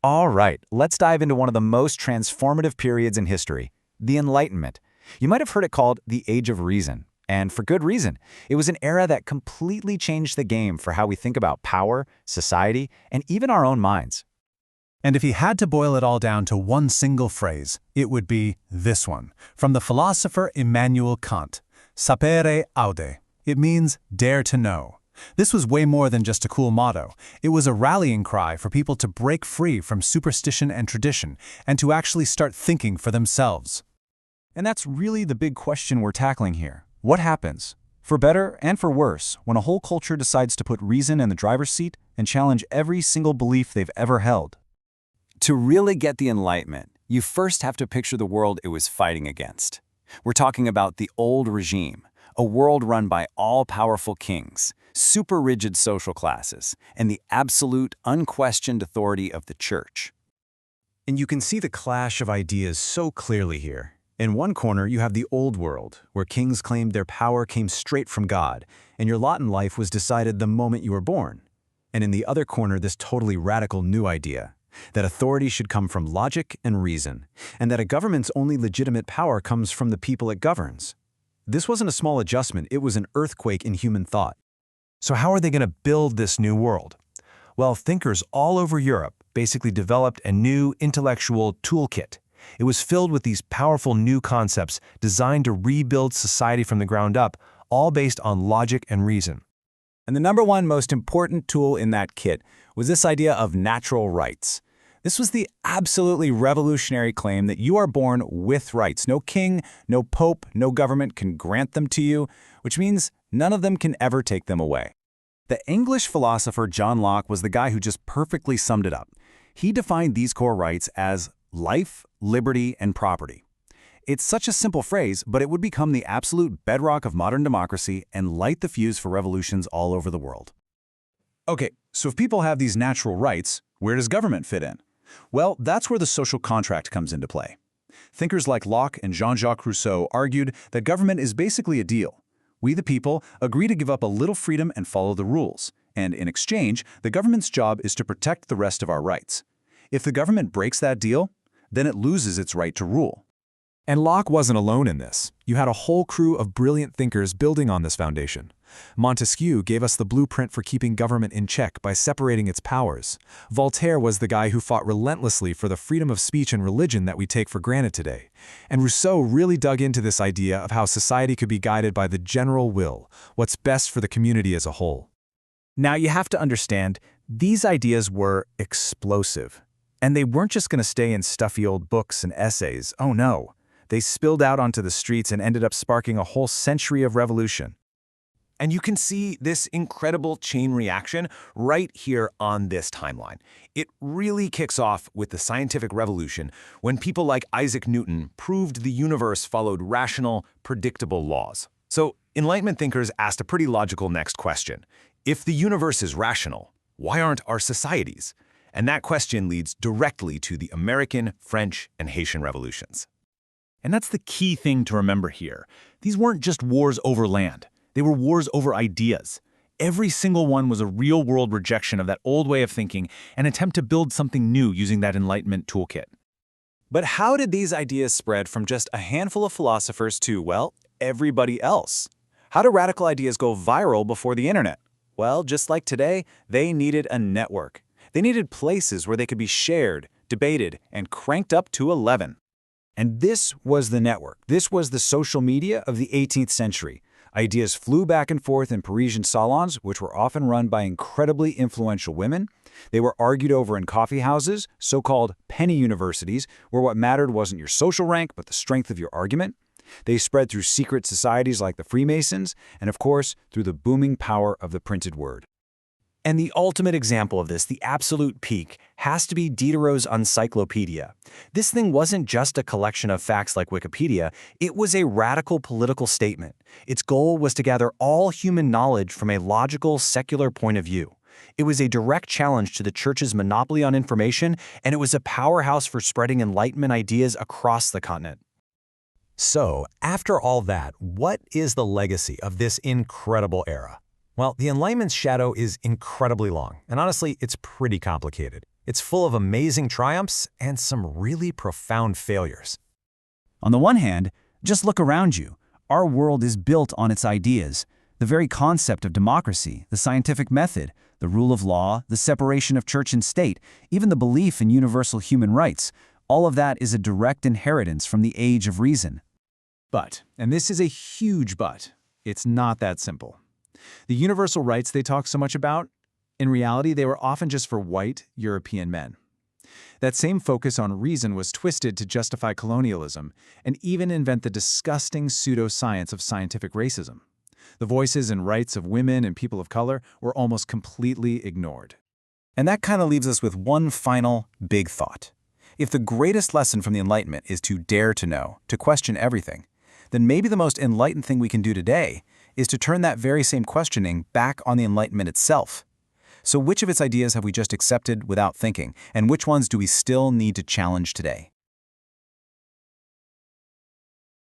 All right, let's dive into one of the most transformative periods in history, the Enlightenment. You might have heard it called the Age of Reason, and for good reason. It was an era that completely changed the game for how we think about power, society, and even our own minds. And if he had to boil it all down to one single phrase, it would be this one, from the philosopher Immanuel Kant, sapere aude. It means dare to know. This was way more than just a cool motto. It was a rallying cry for people to break free from superstition and tradition and to actually start thinking for themselves. And that's really the big question we're tackling here. What happens, for better and for worse, when a whole culture decides to put reason in the driver's seat and challenge every single belief they've ever held? To really get the Enlightenment, you first have to picture the world it was fighting against. We're talking about the old regime, a world run by all-powerful kings, super rigid social classes, and the absolute, unquestioned authority of the church. And you can see the clash of ideas so clearly here. In one corner, you have the old world, where kings claimed their power came straight from God, and your lot in life was decided the moment you were born. And in the other corner, this totally radical new idea, that authority should come from logic and reason, and that a government's only legitimate power comes from the people it governs. This wasn't a small adjustment, it was an earthquake in human thought. So how are they going to build this new world? Well, thinkers all over Europe basically developed a new intellectual toolkit. It was filled with these powerful new concepts designed to rebuild society from the ground up, all based on logic and reason. And the number one most important tool in that kit was this idea of natural rights. This was the absolutely revolutionary claim that you are born with rights. No king, no pope, no government can grant them to you, which means none of them can ever take them away. The English philosopher John Locke was the guy who just perfectly summed it up. He defined these core rights as life, liberty, and property. It's such a simple phrase, but it would become the absolute bedrock of modern democracy and light the fuse for revolutions all over the world. Okay, so if people have these natural rights, where does government fit in? Well, that's where the social contract comes into play. Thinkers like Locke and Jean-Jacques Rousseau argued that government is basically a deal. We, the people, agree to give up a little freedom and follow the rules, and in exchange, the government's job is to protect the rest of our rights. If the government breaks that deal, then it loses its right to rule. And Locke wasn't alone in this. You had a whole crew of brilliant thinkers building on this foundation. Montesquieu gave us the blueprint for keeping government in check by separating its powers. Voltaire was the guy who fought relentlessly for the freedom of speech and religion that we take for granted today. And Rousseau really dug into this idea of how society could be guided by the general will, what's best for the community as a whole. Now you have to understand, these ideas were explosive. And they weren't just going to stay in stuffy old books and essays. Oh no. They spilled out onto the streets and ended up sparking a whole century of revolution. And you can see this incredible chain reaction right here on this timeline. It really kicks off with the scientific revolution when people like Isaac Newton proved the universe followed rational, predictable laws. So Enlightenment thinkers asked a pretty logical next question. If the universe is rational, why aren't our societies? And that question leads directly to the American, French, and Haitian revolutions. And that's the key thing to remember here. These weren't just wars over land. They were wars over ideas. Every single one was a real-world rejection of that old way of thinking, an attempt to build something new using that Enlightenment toolkit. But how did these ideas spread from just a handful of philosophers to, well, everybody else? How do radical ideas go viral before the internet? Well, just like today, they needed a network. They needed places where they could be shared, debated, and cranked up to 11. And this was the network. This was the social media of the 18th century. Ideas flew back and forth in Parisian salons, which were often run by incredibly influential women. They were argued over in coffeehouses, so-called penny universities, where what mattered wasn't your social rank, but the strength of your argument. They spread through secret societies like the Freemasons, and of course, through the booming power of the printed word. And the ultimate example of this, the absolute peak, has to be Diderot's Encyclopédie. This thing wasn't just a collection of facts like Wikipedia, it was a radical political statement. Its goal was to gather all human knowledge from a logical, secular point of view. It was a direct challenge to the church's monopoly on information, and it was a powerhouse for spreading Enlightenment ideas across the continent. So, after all that, what is the legacy of this incredible era? Well, the Enlightenment's shadow is incredibly long, and honestly, it's pretty complicated. It's full of amazing triumphs and some really profound failures. On the one hand, just look around you. Our world is built on its ideas. The very concept of democracy, the scientific method, the rule of law, the separation of church and state, even the belief in universal human rights, all of that is a direct inheritance from the age of reason. But, and this is a huge but, it's not that simple. The universal rights they talk so much about, in reality, they were often just for white, European men. That same focus on reason was twisted to justify colonialism and even invent the disgusting pseudoscience of scientific racism. The voices and rights of women and people of color were almost completely ignored. And that kind of leaves us with one final big thought. If the greatest lesson from the Enlightenment is to dare to know, to question everything, then maybe the most enlightened thing we can do today is to turn that very same questioning back on the Enlightenment itself. So which of its ideas have we just accepted without thinking, and which ones do we still need to challenge today?